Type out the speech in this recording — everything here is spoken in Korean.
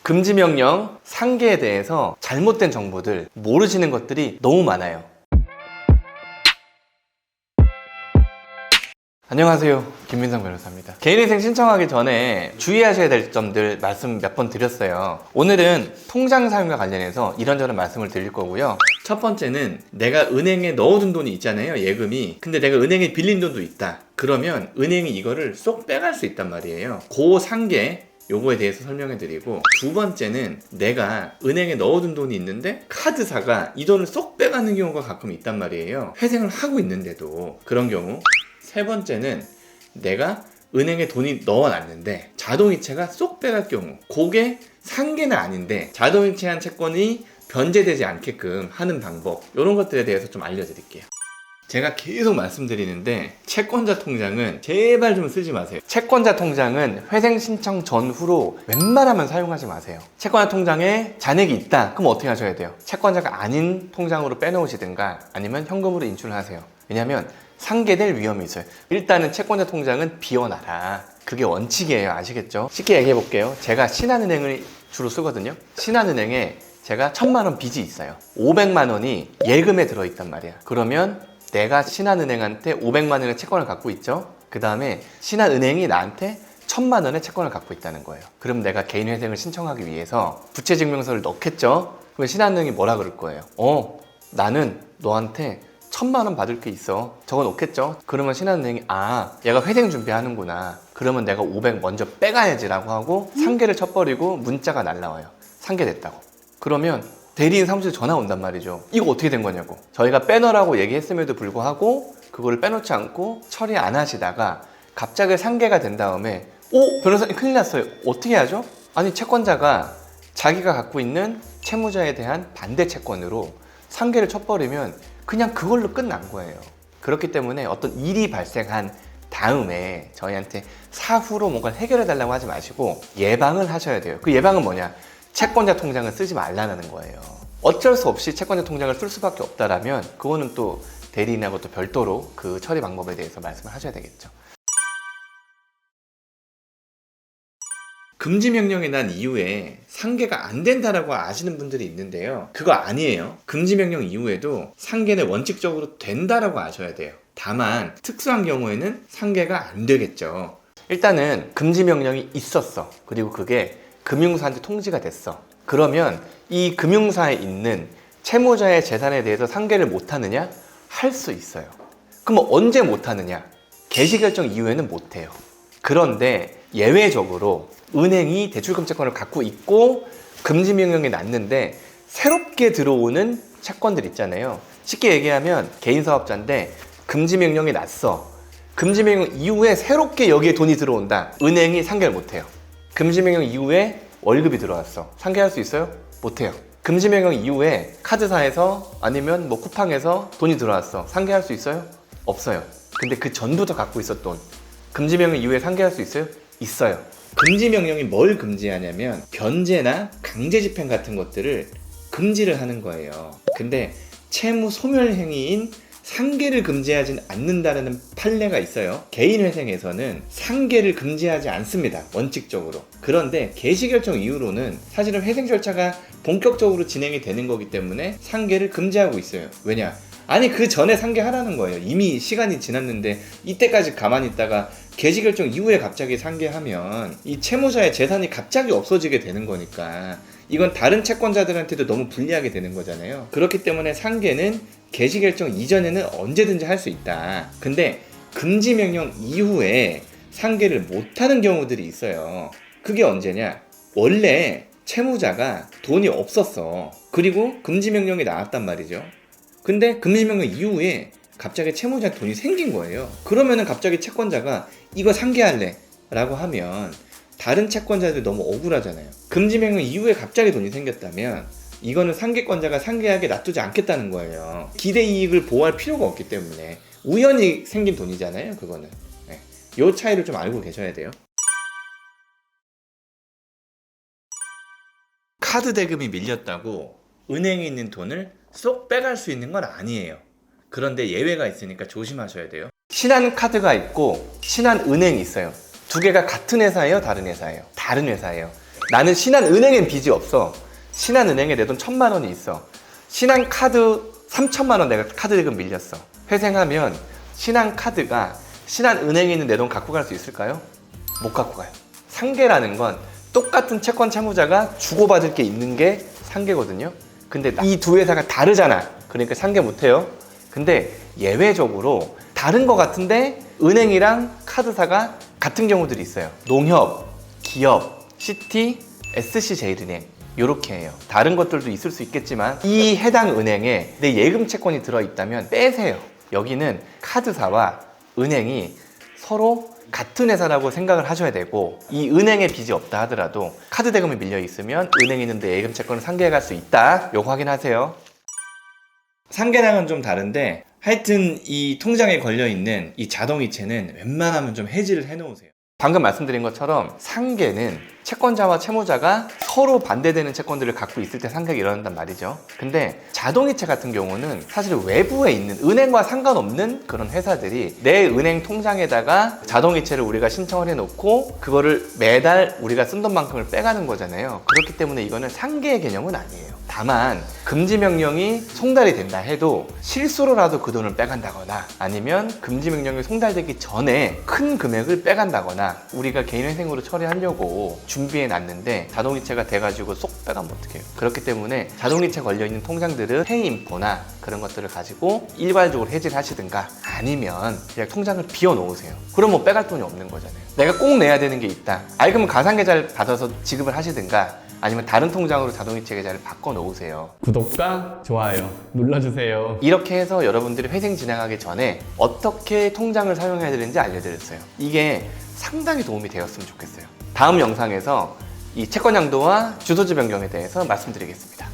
금지명령, 상계에 대해서 잘못된 정보들, 모르시는 것들이 너무 많아요. 안녕하세요, 김민성 변호사입니다. 개인회생 신청하기 전에 주의하셔야 될 점들 말씀 몇 번 드렸어요. 오늘은 통장 사용과 관련해서 이런저런 말씀을 드릴 거고요. 첫 번째는 내가 은행에 넣어둔 돈이 있잖아요, 예금이. 근데 내가 은행에 빌린 돈도 있다. 그러면 은행이 이거를 쏙 빼갈 수 있단 말이에요. 그 상계, 요거에 대해서 설명해 드리고, 두 번째는 내가 은행에 넣어둔 돈이 있는데 카드사가 이 돈을 쏙 빼가는 경우가 가끔 있단 말이에요. 회생을 하고 있는데도. 그런 경우. 세 번째는 내가 은행에 돈이 넣어놨는데 자동이체가 쏙 빼갈 경우, 그게 상계는 아닌데 자동이체한 채권이 변제되지 않게끔 하는 방법, 이런 것들에 대해서 좀 알려드릴게요. 제가 계속 말씀드리는데 채권자 통장은 제발 좀 쓰지 마세요. 채권자 통장은 회생 신청 전후로 웬만하면 사용하지 마세요. 채권자 통장에 잔액이 있다, 그럼 어떻게 하셔야 돼요? 채권자가 아닌 통장으로 빼놓으시든가 아니면 현금으로 인출하세요. 왜냐하면 상계될 위험이 있어요. 일단은 채권자 통장은 비워놔라. 그게 원칙이에요. 아시겠죠? 쉽게 얘기해 볼게요. 제가 신한은행을 주로 쓰거든요. 신한은행에 제가 1,000만 원 빚이 있어요. 500만 원이 예금에 들어있단 말이야. 그러면 내가 신한은행한테 500만 원의 채권을 갖고 있죠. 그 다음에 신한은행이 나한테 1,000만 원의 채권을 갖고 있다는 거예요. 그럼 내가 개인회생을 신청하기 위해서 부채증명서를 넣겠죠. 그럼 신한은행이 뭐라 그럴 거예요? 나는 너한테 1,000만 원 받을 게 있어. 적어 놓겠죠. 그러면 신한은행이 얘가 회생 준비하는구나. 그러면 내가 500 먼저 빼가야지 라고 하고 상계를 쳐버리고 문자가 날라와요. 상계됐다고. 그러면 대리인 사무실에 전화 온단 말이죠. 이거 어떻게 된 거냐고. 저희가 빼놓으라고 얘기했음에도 불구하고 그거를 빼놓지 않고 처리 안 하시다가 갑자기 상계가 된 다음에 변호사님 큰일 났어요. 어떻게 하죠? 아니, 채권자가 자기가 갖고 있는 채무자에 대한 반대 채권으로 상계를 쳐버리면 그냥 그걸로 끝난 거예요. 그렇기 때문에 어떤 일이 발생한 다음에 저희한테 사후로 뭔가를 해결해 달라고 하지 마시고 예방을 하셔야 돼요. 그 예방은 뭐냐? 채권자 통장을 쓰지 말라는 거예요. 어쩔 수 없이 채권자 통장을 쓸 수밖에 없다라면 그거는 또 대리인하고 또 별도로 그 처리 방법에 대해서 말씀을 하셔야 되겠죠. 금지명령이 난 이후에 상계가 안 된다라고 아시는 분들이 있는데요. 그거 아니에요. 금지명령 이후에도 상계는 원칙적으로 된다라고 아셔야 돼요. 다만 특수한 경우에는 상계가 안 되겠죠. 일단은 금지명령이 있었어. 그리고 그게 금융사한테 통지가 됐어. 그러면 이 금융사에 있는 채무자의 재산에 대해서 상계를 못하느냐? 할 수 있어요. 그럼 언제 못하느냐? 개시결정 이후에는 못해요. 그런데 예외적으로 은행이 대출금채권을 갖고 있고 금지명령이 났는데 새롭게 들어오는 채권들 있잖아요. 쉽게 얘기하면 개인사업자인데 금지명령이 났어. 금지명령 이후에 새롭게 여기에 돈이 들어온다. 은행이 상계를 못해요. 금지명령 이후에 월급이 들어왔어. 상계할 수 있어요? 못해요. 금지명령 이후에 카드사에서 아니면 쿠팡에서 돈이 들어왔어. 상계할 수 있어요? 없어요. 근데 그 전부터 갖고 있었던 금지명령 이후에 상계할 수 있어요? 있어요. 금지명령이 뭘 금지하냐면 변제나 강제집행 같은 것들을 금지를 하는 거예요. 근데 채무 소멸행위인 상계를 금지하진 않는다는 판례가 있어요. 개인회생에서는 상계를 금지하지 않습니다. 원칙적으로. 그런데 개시결정 이후로는 사실은 회생 절차가 본격적으로 진행이 되는 거기 때문에 상계를 금지하고 있어요. 왜냐? 아니, 그 전에 상계하라는 거예요. 이미 시간이 지났는데 이때까지 가만히 있다가 개시결정 이후에 갑자기 상계하면 이 채무자의 재산이 갑자기 없어지게 되는 거니까 이건 다른 채권자들한테도 너무 불리하게 되는 거잖아요. 그렇기 때문에 상계는 개시결정 이전에는 언제든지 할 수 있다. 근데 금지명령 이후에 상계를 못하는 경우들이 있어요. 그게 언제냐? 원래 채무자가 돈이 없었어. 그리고 금지명령이 나왔단 말이죠. 근데 금지명령 이후에 갑자기 채무자한테 돈이 생긴 거예요. 그러면은 갑자기 채권자가 이거 상계할래 라고 하면 다른 채권자들이 너무 억울하잖아요. 금지명령 이후에 갑자기 돈이 생겼다면 이거는 상계권자가 상계하게 놔두지 않겠다는 거예요. 기대이익을 보호할 필요가 없기 때문에. 우연히 생긴 돈이잖아요, 그거는. 이 차이를 좀 알고 계셔야 돼요. 카드 대금이 밀렸다고 은행에 있는 돈을 쏙 빼갈 수 있는 건 아니에요. 그런데 예외가 있으니까 조심하셔야 돼요. 신한카드가 있고 신한은행이 있어요. 두 개가 같은 회사예요? 다른 회사예요? 다른 회사예요. 나는 신한은행엔 빚이 없어. 신한은행에 내 돈 1,000만 원이 있어. 신한카드 3,000만 원 내가 카드 대금 밀렸어. 회생하면 신한카드가 신한은행에 있는 내 돈 갖고 갈 수 있을까요? 못 갖고 가요. 상계라는 건 똑같은 채권 채무자가 주고받을 게 있는 게 상계거든요. 근데 이 두 회사가 다르잖아. 그러니까 상계 못 해요. 근데 예외적으로 다른 거 같은데 은행이랑 카드사가 같은 경우들이 있어요. 농협, 기업, 시티, SC제일은행 요렇게 해요. 다른 것들도 있을 수 있겠지만 이 해당 은행에 내 예금 채권이 들어있다면 빼세요. 여기는 카드사와 은행이 서로 같은 회사라고 생각을 하셔야 되고, 이 은행에 빚이 없다 하더라도 카드 대금이 밀려 있으면 은행에 있는데 예금 채권을 상계해 갈 수 있다. 요거 확인하세요. 상계랑은 좀 다른데 하여튼 이 통장에 걸려있는 이 자동이체는 웬만하면 좀 해지를 해놓으세요. 방금 말씀드린 것처럼 상계는 채권자와 채무자가 서로 반대되는 채권들을 갖고 있을 때 상계가 일어난단 말이죠. 근데 자동이체 같은 경우는 사실 외부에 있는 은행과 상관없는 그런 회사들이 내 은행 통장에다가 자동이체를 우리가 신청을 해놓고 그거를 매달 우리가 쓴 돈만큼을 빼가는 거잖아요. 그렇기 때문에 이거는 상계의 개념은 아니에요. 다만 금지 명령이 송달이 된다 해도 실수로라도 그 돈을 빼간다거나 아니면 금지 명령이 송달되기 전에 큰 금액을 빼간다거나 우리가 개인회생으로 처리하려고 준비해 놨는데 자동이체가 돼가지고 쏙 빼가면 어떡해요. 그렇기 때문에 자동이체 걸려있는 통장들은 페이인포나 그런 것들을 가지고 일괄적으로 해지를 하시든가 아니면 그냥 통장을 비워 놓으세요. 그럼 뭐 빼갈 돈이 없는 거잖아요. 내가 꼭 내야 되는 게 있다. 그러면 가상계좌를 받아서 지급을 하시든가 아니면 다른 통장으로 자동이체 계좌를 바꿔 놓으세요. 구독과 좋아요 눌러주세요. 이렇게 해서 여러분들이 회생 진행하기 전에 어떻게 통장을 사용해야 되는지 알려드렸어요. 이게 상당히 도움이 되었으면 좋겠어요. 다음 영상에서 이 채권 양도와 주소지 변경에 대해서 말씀드리겠습니다.